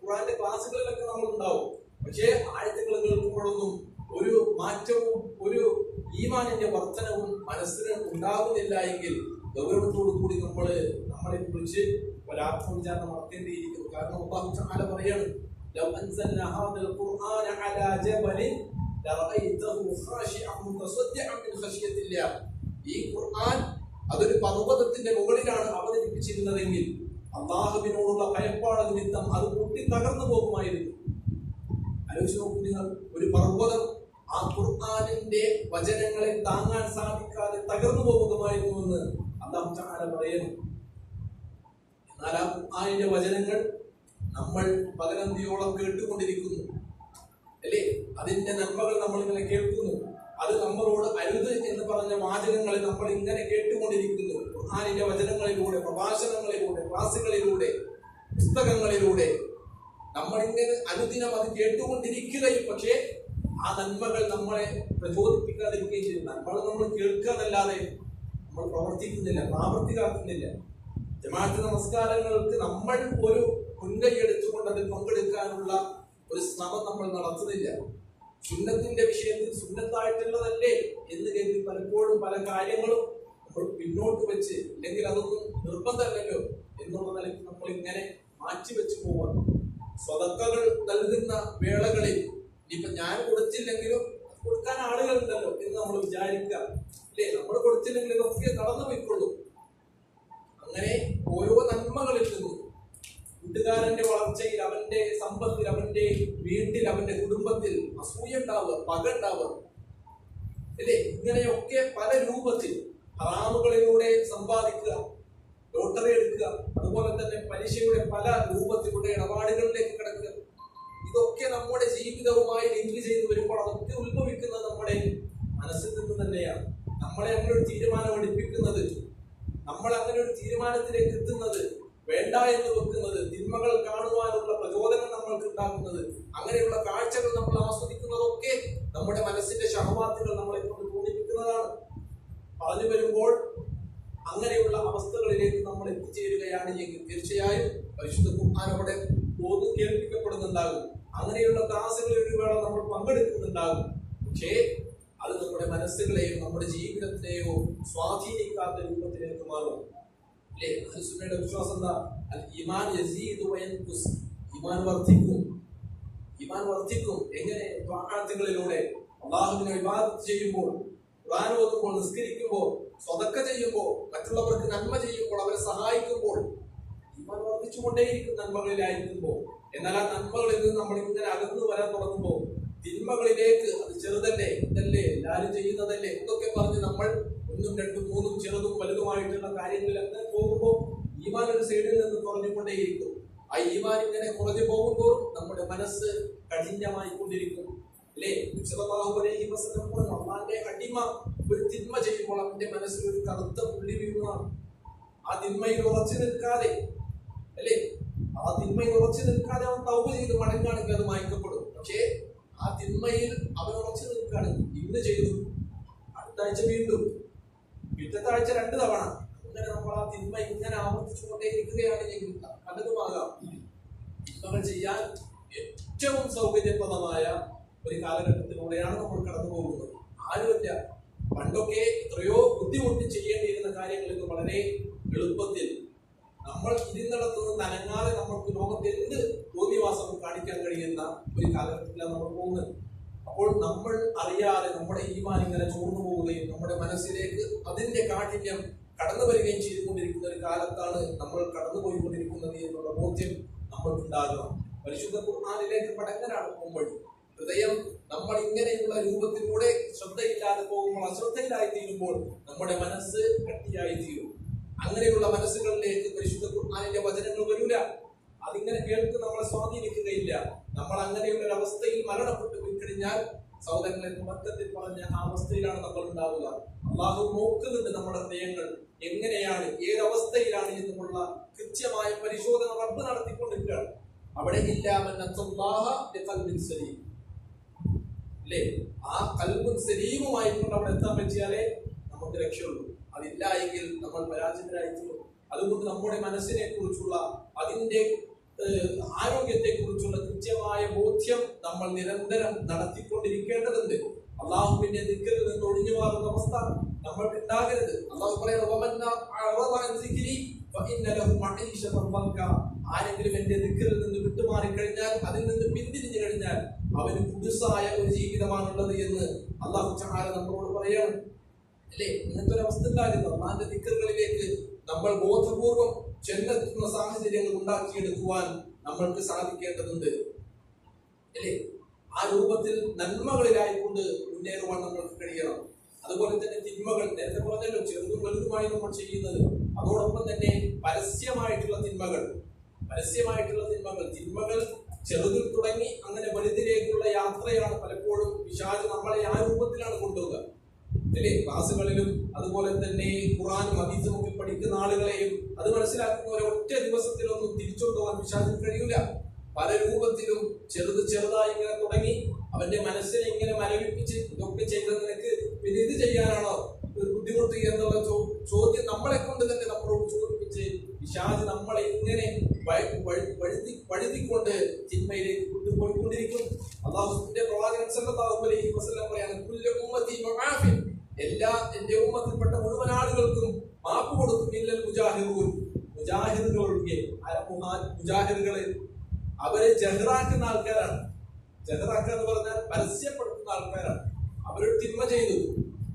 ഖുർആന്റെ ക്ലാസ്സുകളിലൊക്കെ നമ്മൾ ഉണ്ടാവും, പക്ഷേ ആയത്തുകൾ കേൾക്കുമ്പോഴൊന്നും ഒരു മാറ്റവും ഒരു ഈമാനിന്റെ വർധനവും മനസ്സിന് ഉണ്ടാകുന്നില്ല എങ്കിൽ ഗൗരവത്തോടു കൂടി നമ്മളെ കുറിച്ച് ഒരാത്മവിചാരണം നടത്തേണ്ടിയിരിക്കുന്നു. കാരണം അല്ലാഹു തആല പറയാണ്, ലൗ അൻസൽനാ ഹാദൽ ഖുർആന അലാ ജബലിൻ ലറഅയ്തഹു ഖാശിഅൻ മുതസദ്ദിഅൻ മിൻ ഖശിയത്തില്ലാഹ്, ഈ ഖുർആൻ അതൊരു പർവ്വതത്തിന്റെ മുകളിലാണ് അവതരിപ്പിച്ചിരുന്നതെങ്കിൽ അല്ലാഹുവിനോടുള്ള ഭയപ്പാട് നിമിത്തം അത് പൊട്ടി തകർന്നു പോകുമായിരുന്നു. ആലോചിച്ച് നോക്കൂ നിങ്ങൾ, ഒരു പർവ്വതം ആ ഖുർആനിന്റെ വചനങ്ങളെ താങ്ങാൻ സാധിക്കാതെ തകർന്നു പോകുമായിരുന്നുവെന്ന് അല്ലാഹു തആല പറയുന്നു. എന്നാൽ ആ ഖുർആനിന്റെ വചനങ്ങൾ നമ്മൾ പകലന്തിയോളം കേട്ടുകൊണ്ടിരിക്കുന്നു, അല്ലേ? അതിന്റെ നന്മകൾ നമ്മൾ ഇങ്ങനെ കേൾക്കുന്നു, അത് നമ്മളോട് അരുത് എന്ന് പറഞ്ഞ വാചകങ്ങളെ നമ്മൾ ഇങ്ങനെ കേട്ടുകൊണ്ടിരിക്കുന്നു. ഖുർആനിന്റെ വചനങ്ങളിലൂടെ, പ്രഭാഷണങ്ങളിലൂടെ, ക്ലാസുകളിലൂടെ, പുസ്തകങ്ങളിലൂടെ നമ്മൾ ഇങ്ങനെ അനുദിനം അത് കേട്ടുകൊണ്ടിരിക്കുകയും പക്ഷേ ആ നന്മകൾ നമ്മളെ പ്രചോദിപ്പിക്കാതിരിക്കുകയും ചെയ്യും. നന്മകൾ നമ്മൾ കേൾക്കുക എന്നല്ലാതെ നമ്മൾ പ്രവർത്തിക്കുന്നില്ല, പ്രാവർത്തികമാക്കുന്നില്ല. ജമാഅത്ത് നമസ്കാരങ്ങൾക്ക് നമ്മൾ ഒരു മുൻകൈ എടുത്തുകൊണ്ട് അതിൽ പങ്കെടുക്കാനുള്ള ഒരു ശ്രമം നമ്മൾ നടത്തുന്നില്ല. സുന്നത്തിന്റെ വിഷയത്തിൽ സുന്നത്തായിട്ടുള്ളതല്ലേ എന്ന് കരുതി പലപ്പോഴും പല കാര്യങ്ങളും നമ്മൾ പിന്നോട്ട് വെച്ച്, അല്ലെങ്കിൽ അതൊന്നും നിർബന്ധമല്ലല്ലോ എന്നുള്ള നിലയ്ക്ക് നമ്മൾ ഇങ്ങനെ മാറ്റിവെച്ച് പോവാണ്. സ്വതക്കകൾ നൽകുന്ന വേളകളിൽ ഇനിയിപ്പൊ ഞാൻ കൊടുത്തില്ലെങ്കിലും കൊടുക്കാൻ ആളുകളുണ്ടല്ലോ എന്ന് നമ്മൾ വിചാരിക്കുക അല്ലേ? നമ്മൾ കൊടുത്തില്ലെങ്കിൽ ഇതൊക്കെ കടന്നു പോയിക്കൊള്ളൂ. അങ്ങനെ ഓരോ നന്മകളിൽ നിന്നും കൂട്ടുകാരന്റെ വളർച്ചയിൽ, അവന്റെ സമ്പത്തിൽ, അവന്റെ വീട്ടിൽ, അവന്റെ കുടുംബത്തിൽ അസൂയ ഉണ്ടാവുക, പക ഉണ്ടാവുക അല്ലേ? ഇങ്ങനെയൊക്കെ പല രൂപത്തിൽ ഹറാമുകളിലൂടെ സമ്പാദിക്കുക, ലോട്ടറി എടുക്കുക, അതുപോലെ തന്നെ പലിശയുടെ പല രൂപത്തിലുള്ള ഇടപാടുകളിലേക്ക് കിടക്കുക. ഇതൊക്കെ നമ്മുടെ ജീവിതവുമായി ലിങ്ക് ചെയ്ത് വരുമ്പോൾ അതൊക്കെ ഉത്ഭവിക്കുന്നത് നമ്മുടെ മനസ്സിൽ നിന്ന് തന്നെയാണ്. നമ്മളെ അങ്ങനെ ഒരു തീരുമാനം എടുപ്പിക്കുന്നത്, നമ്മൾ അങ്ങനെ ഒരു തീരുമാനത്തിലേക്ക് എത്തുന്നത്, വേണ്ട എന്ന് വെക്കുന്നത്, തിന്മകൾ കാണുവാനുള്ള പ്രചോദനം നമ്മൾക്ക് ഉണ്ടാക്കുന്നത്, അങ്ങനെയുള്ള കാഴ്ചകൾ നമ്മൾ ആസ്വദിക്കുന്നതൊക്കെ നമ്മുടെ മനസ്സിന്റെ ശഹവാത്തുകൾ നമ്മളെ കൊണ്ട് തോന്നിപ്പിക്കുന്നതാണ്. പറഞ്ഞു വരുമ്പോൾ അങ്ങനെയുള്ള അവസ്ഥകളിലേക്ക് നമ്മൾ എത്തിച്ചേരുകയാണ് എങ്കിൽ തീർച്ചയായും പരിശുദ്ധ ഖുർആൻ അവിടെ ഓതി കേൾപ്പിക്കപ്പെടുന്നുണ്ടാകും. അങ്ങനെയുള്ള ക്ലാസുകളിൽ ഒരു വേള നമ്മൾ പങ്കെടുക്കുന്നുണ്ടാകും. പക്ഷേ അത് നമ്മുടെ മനസ്സുകളെയോ നമ്മുടെ ജീവിതത്തെയോ സ്വാധീനിക്കാത്ത രൂപത്തിലേക്ക് മാറും. അല്ലേ? അഹ്ലുസുന്നയുടെ വിശ്വാസം എന്താ? ഈമാൻ യസീദു വയൻഖുസ്. ഈമാൻ വർദ്ധിക്കും, ഈമാൻ വർദ്ധിക്കും. എങ്ങനെ? ത്വാഅത്തുകളിലൂടെ, അല്ലാഹുവിനെ ഇബാദത്ത് ചെയ്യുമ്പോൾ, ഖുർആൻ ഓതുമ്പോൾ, നിസ്കരിക്കുമ്പോൾ, സ്വതക്ക ചെയ്യുമ്പോൾ, മറ്റുള്ളവർക്ക് നന്മ ചെയ്യുമ്പോൾ, അവരെ സഹായിക്കുമ്പോൾ ഈമാൻ വർദ്ധിച്ചുകൊണ്ടേയിരിക്കും നന്മകളിലായിരിക്കുമ്പോൾ. എന്നാൽ ആ നന്മകളിൽ നിന്ന് നമ്മൾ ഇങ്ങനെ അകന്നു വരാൻ തുടങ്ങുമ്പോൾ തിന്മകളിലേക്ക്, അത് ചെറുതല്ലേ, ഇതല്ലേ, എല്ലാവരും ചെയ്യുന്നതല്ലേ എന്നൊക്കെ പറഞ്ഞ് നമ്മൾ ഒന്നും രണ്ടും മൂന്നും ചെറുതും വലുതുമായിട്ടുള്ള കാര്യങ്ങളിൽ അങ്ങനെ പോകുമ്പോൾ ഈമാൻ ഒരു സൈഡിൽ നിന്ന് കുറഞ്ഞുകൊണ്ടേയിരിക്കും. ആ ഈമാൻ ഇങ്ങനെ കുറഞ്ഞു പോകുമ്പോൾ നമ്മുടെ മനസ്സ് കഠിനമായിക്കൊണ്ടിരിക്കും. അല്ലേ? അള്ളാന്റെ അടിമ ഒരു തിന്മ ചെയ്യുമ്പോൾ അവന്റെ മനസ്സിൽ ഒരു കറുത്ത പുള്ളി വീഴുന്നതാണ്. ആ തിന്മയിൽ ഉറച്ചു നിൽക്കാതെ, അല്ലേ, ആ തിന്മയിൽ ഉറച്ചു നിൽക്കാതെ അവൻ തൗബ ചെയ്ത് മടങ്ങുകയാണെങ്കിൽ അത് മായ്ക്കപ്പെടും. പക്ഷേ ആ തിന്മയിൽ അവൻ ഉറച്ചു നിൽക്കുകയാണെങ്കിൽ, ഇന്ന് ചെയ്തു, അടുത്ത ആഴ്ച വീണ്ടും, പിറ്റത്തെ ആഴ്ച 2 തവണ, അങ്ങനെ നമ്മൾ ആ തിന്മ ഇങ്ങനെ ആവർത്തിച്ചുകൊണ്ടേയിരിക്കുകയാണെങ്കിൽ പലതുമാകാം. തിന്മകൾ ചെയ്യാൻ ഏറ്റവും സൗകര്യപ്രദമായ ഒരു കാലഘട്ടത്തിലൂടെയാണ് നമ്മൾ കടന്നു പോകുന്നത്. ആരുമില്ല. പണ്ടൊക്കെ എത്രയോ ബുദ്ധിമുട്ടി ചെയ്യേണ്ടിയിരുന്ന കാര്യങ്ങളിൽ വളരെ എളുപ്പത്തിൽ നമ്മൾ ഇരുന്നിടത്തുനിന്ന് നനങ്ങാതെ നമ്മൾക്ക് ലോകത്ത് എന്ത് തോന്നിവാസവും കാണിക്കാൻ കഴിയുന്ന ഒരു കാലഘട്ടത്തിലാണ് നമ്മൾ പോകുന്നത്. അപ്പോൾ നമ്മൾ അറിയാതെ നമ്മുടെ ഈമാൻ ഇങ്ങനെ ചോർന്നു പോവുകയും നമ്മുടെ മനസ്സിലേക്ക് അതിന്റെ കാഠിന്യം കടന്നു വരികയും ചെയ്തുകൊണ്ടിരിക്കുന്ന ഒരു കാലത്താണ് നമ്മൾ കടന്നുപോയിക്കൊണ്ടിരിക്കുന്നത് എന്നുള്ള ബോധ്യം നമ്മൾക്കുണ്ടാകണം. പരിശുദ്ധ ഖുർആനിലേക്ക് മടങ്ങാനാണ് പോകുമ്പോൾ ഹൃദയം നമ്മൾ ഇങ്ങനെയുള്ള രൂപത്തിലൂടെ ശ്രദ്ധയില്ലാതെ പോകുമ്പോൾ, അശ്രദ്ധയിലായി തീരുമ്പോൾ നമ്മുടെ മനസ്സ് കട്ടിയായി തീരും. അങ്ങനെയുള്ള മനസ്സുകളിലേക്ക് പരിശുദ്ധ ഖുർആനിന്റെ വചനങ്ങൾ വരില്ല. അതിങ്ങനെ കേൾക്ക് നമ്മളെ സ്വാധീനിക്കുകയില്ല. നമ്മൾ അങ്ങനെയുള്ള ഒരു അവസ്ഥയിൽ മരണപ്പെട്ടു പോയി കഴിഞ്ഞാൽ സഹോദരങ്ങളെ മൊത്തത്തിൽ പറഞ്ഞ ആ അവസ്ഥയിലാണ് നമ്മൾ ഉണ്ടാവുക. അള്ളാഹു നോക്കുന്നുണ്ട് നമ്മുടെ ഹൃദയങ്ങൾ എങ്ങനെയാണ്, ഏതവസ്ഥയിലാണ് എന്നുമുള്ള കൃത്യമായ പരിശോധന റബ്ബ് നടത്തിക്കൊണ്ടിരിക്കുകയാണ്. അവിടെ അല്ലേ, ആ കൽബുൻ സലീമുമായിക്കൊണ്ട് അവിടെ എത്താൻ പറ്റിയാലേ നമുക്ക് രക്ഷയുള്ളൂ. അതില്ല എങ്കിൽ നമ്മൾ പരാജിതരായിത്തീരും. അതുകൊണ്ട് നമ്മുടെ മനസ്സിനെ കുറിച്ചുള്ള, അതിന്റെ ആരോഗ്യത്തെ കുറിച്ചുള്ള കൃത്യമായ ബോധ്യം നമ്മൾ നിരന്തരം നടത്തിക്കൊണ്ടിരിക്കേണ്ടതുണ്ട്. അള്ളാഹുവിന്റെ ദിക്റിൽ നിന്ന് ഒഴിഞ്ഞു മാറുന്ന അവസ്ഥ നമ്മൾക്ക് ഉണ്ടാകരുത്. അള്ളാഹു പറയുന്നത് ആരെങ്കിലും എന്റെ ദിക്റിൽ നിന്ന് വിട്ടുമാറിക്കഴിഞ്ഞാൽ, അതിൽ നിന്ന് പിന്തിരിഞ്ഞു കഴിഞ്ഞാൽ അവന് കുടുസായ ഒരു ജീവിതമാണുള്ളത് എന്ന് അള്ളാഹു തആല നമ്മളോട് പറയാണ്. അല്ലേ? ഇങ്ങനത്തെ ഒരു അവസ്ഥ ഉണ്ടാകുന്നു. അള്ളാഹിന്റെ ദിക്റുകളിലേക്ക് നമ്മൾ ബോധപൂർവം ചെന്നെത്തുന്ന സാഹചര്യങ്ങൾ ഉണ്ടാക്കിയെടുക്കുവാൻ നമ്മൾക്ക് സാധിക്കേണ്ടതുണ്ട്. അല്ലേ? ആ രൂപത്തിൽ നന്മകളിലായിക്കൊണ്ട് മുന്നേറുവാൻ നമ്മൾക്ക് കഴിയണം. അതുപോലെ തന്നെ തിന്മകൾ, നേരത്തെ പറഞ്ഞല്ലോ, ചെറുതും വലുതുമായി നമ്മൾ ചെയ്യുന്നത്. അതോടൊപ്പം തന്നെ പരസ്യമായിട്ടുള്ള തിന്മകൾ, തിന്മകൾ ചെറുതിൽ തുടങ്ങി അങ്ങനെ വലുതിലേക്കുള്ള യാത്രയാണ് പലപ്പോഴും പിശാച് നമ്മളെ ആ രൂപത്തിലാണ് കൊണ്ടുപോകുക. അല്ലേ? ക്ലാസ്സുകളിലും അതുപോലെ തന്നെ ഖുർആനും ഹദീസും ഒക്കെ പഠിക്കുന്ന ആളുകളെയും അത് മനസ്സിലാക്കുന്ന ഒരൊറ്റ ദിവസത്തിലൊന്നും തിരിച്ചുകൊണ്ടുപോകാൻ പിശാചിന് കഴിയൂല. പല രൂപത്തിലും ചെറുതായി ഇങ്ങനെ തുടങ്ങി അവന്റെ മനസ്സിനെ ഇങ്ങനെ മരവിപ്പിച്ച്, ഇതൊക്കെ ചെയ്ത നിനക്ക് പിന്നെ ഇത് ചെയ്യാനാണോ ഒരു ബുദ്ധിമുട്ട് എന്നുള്ള വഴുതിക്കൊണ്ട് തിന്മയിലേക്ക് കൊണ്ടുപോയിക്കൊണ്ടിരിക്കും. അല്ലാഹുവിന്റെ പ്രവാചകൻ സല്ലല്ലാഹു അലൈഹി വസല്ലം പറയാണ്, കുല്ലു ഉമ്മത്തി മുആഫിൻ, എല്ലാ എന്റെ ഉമ്മത്തിൽപ്പെട്ട മുഴുവൻ ആളുകൾക്കും മാപ്പ് കൊടുക്കും. ഇല്ലൽ മുജാഹിദൂൻ, മുജാഹിദുകളൊഴികെ. മുജാഹിദുകളെ അവരെ ജഹ്റാക്കുന്ന ആൾക്കാരാണ്. ജഹ്റാക്കുക എന്ന് പറഞ്ഞാൽ പരസ്യപ്പെടുത്തുന്ന ആൾക്കാരാണ്. അവരൊരു തിന്മ ചെയ്തു,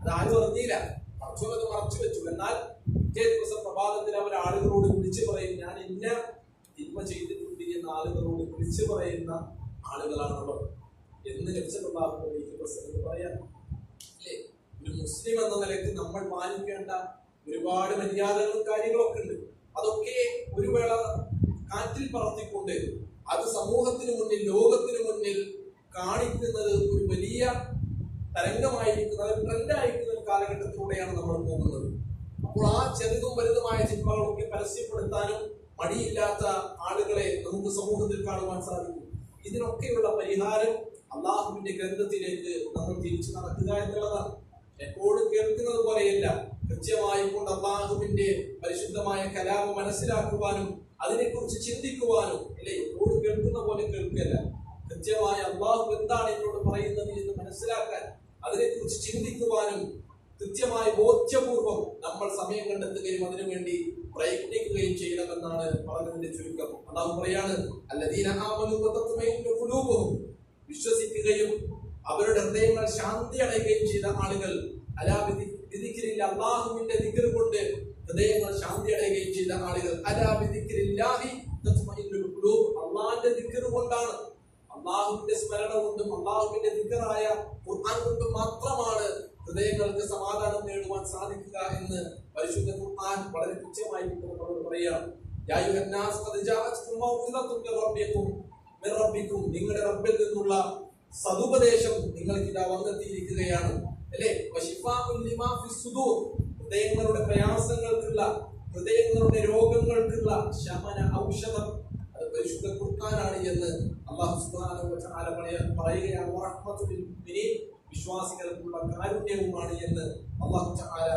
അത് ആരും അറിഞ്ഞില്ല, അത് മറച്ചു വെച്ചു. എന്നാൽ പിറ്റേ ദിവസം പ്രഭാതത്തിൽ അവർ ആളുകളോട് വിളിച്ചു പറയും, ഞാൻ ഇന്ന തിന്മ ചെയ്തിട്ടുണ്ട് എന്ന് ആളുകളോട് വിളിച്ചു പറയുന്ന ആളുകളാണല്ലോ എന്ന് പറയാം. അല്ലേ? ഒരു മുസ്ലിം എന്ന നിലയ്ക്ക് നമ്മൾ പാലിക്കേണ്ട ഒരുപാട് മര്യാദകളും കാര്യങ്ങളൊക്കെ ഉണ്ട്. അതൊക്കെ ഒരു വേള കാറ്റിൽ പറത്തിക്കൊണ്ട് അത് സമൂഹത്തിന് മുന്നിൽ, ലോകത്തിന് മുന്നിൽ കാണിക്കുന്നത് ഒരു വലിയ തരംഗമായിരിക്കുന്ന, ട്രെൻഡായിരിക്കുന്ന ഒരു കാലഘട്ടത്തിലൂടെയാണ് നമ്മൾ പോകുന്നത്. അപ്പോൾ ആ ചെറുതും വലുതുമായ ചിന്മകളൊക്കെ പരസ്യപ്പെടുത്താനും മടിയില്ലാത്ത ആളുകളെ നമുക്ക് സമൂഹത്തിൽ കാണുവാൻ സാധിക്കും. ഇതിനൊക്കെയുള്ള പരിഹാരം അള്ളാഹുവിന്റെ ഗ്രന്ഥത്തിലേക്ക് നമ്മൾ തിരിച്ചു നടക്കുക എന്നുള്ളതാണ്. എപ്പോഴും കേൾക്കുന്നത് പോലെയല്ല, കൃത്യമായി കൊണ്ട് അള്ളാഹുവിന്റെ പരിശുദ്ധമായ കലാമ് മനസ്സിലാക്കുവാനും അതിനെക്കുറിച്ച് ചിന്തിക്കുവാനും. അല്ലെ? എപ്പോഴും കേൾക്കുന്ന പോലെ കേൾക്കുകയല്ല, കൃത്യമായി അള്ളാഹു എന്താണ് എന്നോട് പറയുന്നത് എന്ന് മനസ്സിലാക്കാൻ, അതിനെക്കുറിച്ച് ചിന്തിക്കുവാനും കൃത്യമായി ബോധ്യപൂർവം നമ്മൾ സമയം കണ്ടെത്തുകയും അതിനുവേണ്ടി പ്രയത്നിക്കുകയും ചെയ്യണമെന്നാണ് പറഞ്ഞതിന്റെ ചുരുക്കം. അള്ളാഹു പറയാണ്, അല്ലദീന ആമനൂ വതത്മഇന്നു ഖുലൂബുഹും, വിശ്വസിക്കുകയും അവരുടെ ഹൃദയങ്ങൾ ശാന്തി അടയുകയും ചെയ്ത ആളുകൾ. അലാ ബിദിക്രില്ല, അല്ലാഹുവിന്റെ ദിക്ർ കൊണ്ട് ഹൃദയങ്ങൾ ശാന്തി അടയുകയും ചെയ്ത ആളുകൾ. അലാ ബിദിക്രില്ലാഹി തത്മഇന്നുൽ ഖുലൂബ്, അല്ലാഹുവിന്റെ ദിക്ർ കൊണ്ടാണ്, അല്ലാഹുവിന്റെ സ്മരണ കൊണ്ടും അല്ലാഹുവിന്റെ ദിക്റായ ഖുർആൻ കൊണ്ടും മാത്രമാണ് ഹൃദയങ്ങൾക്ക് സമാധാനം നേടുവാൻ സാധിക്കുക എന്ന് പരിശുദ്ധ ഖുർആൻ വളരെ കൃത്യമായി നമ്മളോട് പറയുകയാണ്. യാ അയ്യുഹന്നാസ് ഖദ് ജാഅത്കും മൗഇദത്തും മിർ റബ്ബിക്കും, നിങ്ങളുടെ റബ്ബിൽ നിന്നുള്ള സദുപദേശം നിങ്ങൾക്ക് ഇതാ വന്നെത്തിയിരിക്കുകയാണ്. അല്ലേ? വശിഫാഉൻ ലിമാ ഫിസ് സുദൂർ, ഹൃദയങ്ങളുടെ പ്രയാസങ്ങൾക്കുള്ള, ഹൃദയങ്ങളുടെ രോഗങ്ങൾക്കുള്ള ശമന ഔഷധം അത് പരിശുദ്ധ ഖുർആനാണ് എന്ന് അല്ലാഹു സുബ്ഹാനഹു വ തആല പറയുകയാണ്. വറഹ്മത്തുൽ മുഅ്മിനീൻ, വിശ്വാസികൾക്കുള്ള കാരുണ്യവുമാണ് എന്ന് അല്ലാഹു തആല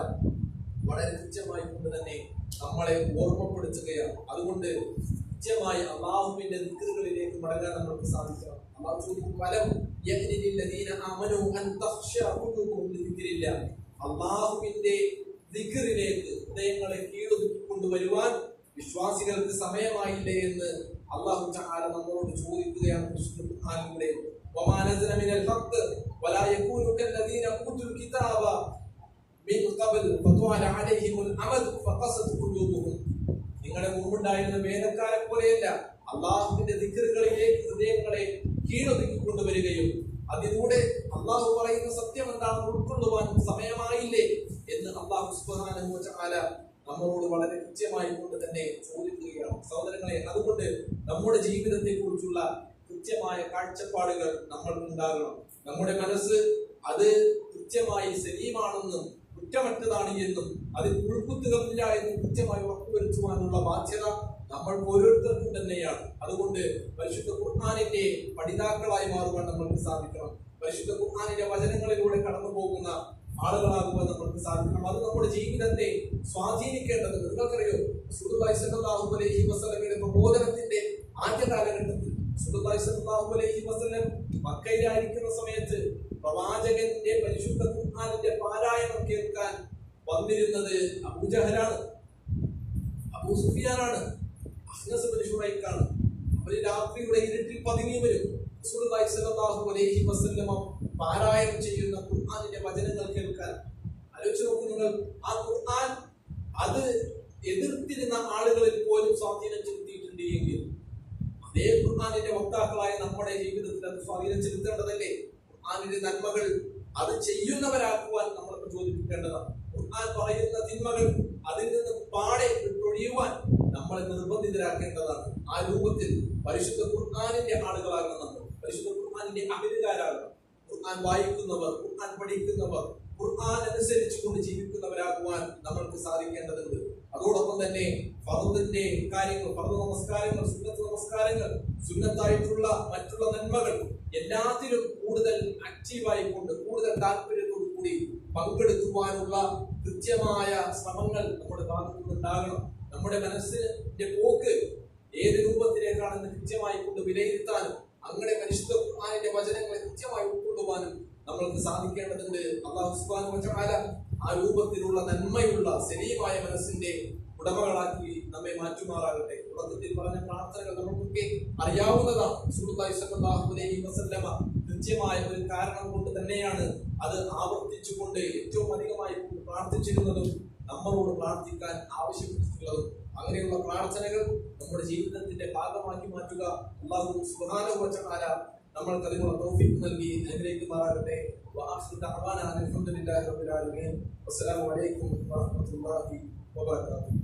വളരെ കൃത്യമായി കൊണ്ട് തന്നെ നമ്മളെ ഓർമ്മപ്പെടുത്തുകയാണ്. അതുകൊണ്ട് കൃത്യമായി അല്ലാഹുവിന്റെ ദിക്റുകളിലേക്ക് മടങ്ങാൻ നമുക്ക് സാധിക്കണം. അല്ലാഹു ചോദിക്കും, വലം യഹ്ദില്ലദീന ആമനൂ അൻ തഖ്ശഅ ഖുലൂബുഹും ലിദിക്രില്ലാഹ്, അല്ലാഹുവിന്റെ ദിക്റിലേക്ക് ഹൃദയങ്ങളെ കീഴൊതുക്കി കൊണ്ടുവരുവാൻ വിശ്വാസികൾക്ക് സമയമായില്ലേ എന്ന് അല്ലാഹു തആല നമ്മളോട് ചോദിക്കുകയാണ് വിശുദ്ധ ഖുർആനിലൂടെ. വമാ നസല മിനൽ ഹഖ് വലാ യകൂനു കല്ലദീന ഊതുൽ കിതാബ മിൻ ഖബൽ ഫത്വാല അലൈഹിമുൽ അമദ് ഫഖസത് ഖുലൂബുഹും, നിങ്ങളുടെ മുമ്പുണ്ടായിരുന്ന വേദക്കാരെ പോലെയല്ല, അള്ളാഹുവിന്റെ ദിക്റുകളിലേക്ക് ഹൃദയങ്ങളെ കീഴൊതുക്കി കൊണ്ടുവരികയും അതിലൂടെ അള്ളാഹു പറയുന്ന സത്യം എന്താണെന്ന് ഉൾക്കൊള്ളുവാൻ സമയമായില്ലേ എന്ന് അള്ളാഹു സുബ്ഹാനഹു വ തആല നമ്മളോട് വളരെ കൃത്യമായി കൊണ്ട് തന്നെ ചോദിക്കുകയാണ്. സഹോദരങ്ങളെ, അതുകൊണ്ട് നമ്മുടെ ജീവിതത്തെ കുറിച്ചുള്ള കൃത്യമായ കാഴ്ചപ്പാടുകൾ നമ്മൾക്കുണ്ടാകണം. നമ്മുടെ മനസ്സ് അത് കൃത്യമായി സലീമാണെന്നും കുറ്റമറ്റതാണ് എന്നും അതിൽ ഉൾക്കുത്തുകളില്ല എന്നും കൃത്യമായി ഉറപ്പുവരുത്തുവാനുള്ള ബാധ്യത നമ്മൾ ഓരോരുത്തർക്കും തന്നെയാണ്. അതുകൊണ്ട് പരിശുദ്ധ ഖുർആനിന്റെ പഠിതാക്കളായി മാറുവാൻ നമ്മൾക്ക് സാധിക്കണം. പരിശുദ്ധ ഖുർആനിന്റെ വചനങ്ങളിലൂടെ കടന്നു പോകുന്ന ആളുകളാകുവാൻ നമ്മൾക്ക് സാധിക്കണം. അത് നമ്മുടെ ജീവിതത്തെ സ്വാധീനിക്കേണ്ടതുണ്ട്. നിങ്ങൾക്കറിയോ, റസൂലുള്ളാഹി സ്വല്ലല്ലാഹു അലൈഹി വസല്ലമയുടെ പ്രബോധനത്തിന്റെ ആദ്യ കാലഘട്ടത്തിൽ റസൂലുള്ളാഹി സ്വല്ലല്ലാഹു അലൈഹി വസല്ലം മക്കയിലായിരിക്കുന്ന സമയത്ത് പ്രവാചകന്റെ പരിശുദ്ധ ഖുർആനിന്റെ പാരായണം കേൾക്കാൻ വന്നിരുന്നത് അബൂജഹലാണ്, അബൂ സുഫിയാനാണ്, അഹ്നസ് ബിൻ ശുറൈഖാണ്. അവര് രാത്രിയുടെ ഇരുട്ടിൽ പതുങ്ങി വരും. റസൂലുള്ളാഹി സ്വല്ലല്ലാഹു അലൈഹി വസല്ലം പാരായണം ചെയ്യുന്ന ഖുർആനിന്റെ വചനങ്ങൾ കേൾക്കാൻ. ആലോചിച്ച് നോക്കൂ നിങ്ങൾ, ആ ഖുർആൻ അത് എതിർത്തിരുന്ന ആളുകളിൽ പോലും സ്വാധീനം ചെലുത്തിയിട്ടുണ്ട് എങ്കിൽ അതേ ഖുർആനിന്റെ വക്താക്കളായ നമ്മുടെ ജീവിതത്തിൽ അത് സ്വാധീനം ചെലുത്തേണ്ടതല്ലേ? ഖുർആനിന്റെ നന്മകൾ അത് ചെയ്യുന്നവരാക്കുവാൻ നമ്മൾ പ്രചോദിപ്പിക്കേണ്ടതാണ്. ഖുർആൻ പറയുന്ന തിന്മകൾ അതിൽ നിന്ന് പാടെ വിട്ടൊഴിയുവാൻ നമ്മളെ നിർബന്ധിതരാക്കേണ്ടതാണ്. ആ രൂപത്തിൽ പരിശുദ്ധ ഖുർആനിന്റെ ആളുകളാകണം നമ്മൾ, പരിശുദ്ധ ഖുർആനിന്റെ അമലുകാരാകണം. ഖുർആൻ വായിക്കുന്നവർ, ഖുർആൻ പഠിക്കുന്നവർ, ഖുർആൻ അനുസരിച്ച് കൊണ്ട് ജീവിക്കുന്നവരാകുവാൻ നമ്മൾക്ക് സാധിക്കേണ്ടതുണ്ട്. അതോടൊപ്പം തന്നെ ഫർദിന്റെ കാര്യങ്ങൾ, ഫർദ് നമസ്കാരങ്ങൾ, സുന്നത്ത് നമസ്കാരങ്ങൾ, സുന്നത്തായിട്ടുള്ള മറ്റുള്ള നന്മകൾ എല്ലാത്തിലും കൂടുതൽ ആക്റ്റീവായി കൊണ്ട് കൂടുതൽ താല്പര്യത്തോടു കൂടി പങ്കെടുക്കുവാനുള്ള കൃത്യമായ ശ്രമങ്ങൾ നമ്മുടെ ഭാഗത്തു നിന്നുണ്ടാകണം. നമ്മുടെ മനസ്സിന്റെ പോക്ക് ഏത് രൂപത്തിലേക്കാണെന്ന് കൃത്യമായി കൊണ്ട് വിലയിരുത്താനും അങ്ങനെ പരിശുദ്ധ ഖുർആനിന്റെ വചനങ്ങളെ കൃത്യമായി ഉൾക്കൊള്ളുവാനും നമ്മൾക്ക് സാധിക്കേണ്ടതുണ്ട്. അല്ലാഹു സുബ്ഹാനഹു വ തആല ആ രൂപത്തിലുള്ള നന്മയുള്ള സലീമായ മനസ്സിന്റെ ഉടമകളാക്കി നമ്മെ മാറ്റുമാറാകട്ടെ. തുടക്കത്തിൽ പറഞ്ഞ പ്രാർത്ഥനകൾ നമുക്കൊക്കെ അറിയാവുന്നതാണ്. റസൂലുള്ളാഹി സ്വല്ലല്ലാഹു അലൈഹി വസല്ലമ കൃത്യമായ ഒരു കാരണം കൊണ്ട് തന്നെയാണ് അത് ആവർത്തിച്ചുകൊണ്ട് ഏറ്റവും അധികമായി പ്രാർത്ഥിച്ചിരുന്നതും നമ്മളോട് പ്രാർത്ഥിക്കാൻ ആവശ്യപ്പെട്ടിട്ടുള്ളതും. അങ്ങനെയുള്ള പ്രാർത്ഥനകൾ നമ്മുടെ ജീവിതത്തിന്റെ ഭാഗമാക്കി മാറ്റുക അല്ലാഹു സുബ്ഹാനഹു വ തആല നമ്മൾക്ക് അതിനുള്ള തൗഫീഖ് നൽകി അനുഗ്രഹിക്കുമാറാകട്ടെ. വആഖിറു ദഅവാനാ അൽഹംദുലില്ലാഹി റബ്ബിൽ ആലമീൻ. വസ്സലാമു അലൈക്കും വറഹ്മത്തുള്ളാഹി വബറകാതുഹു.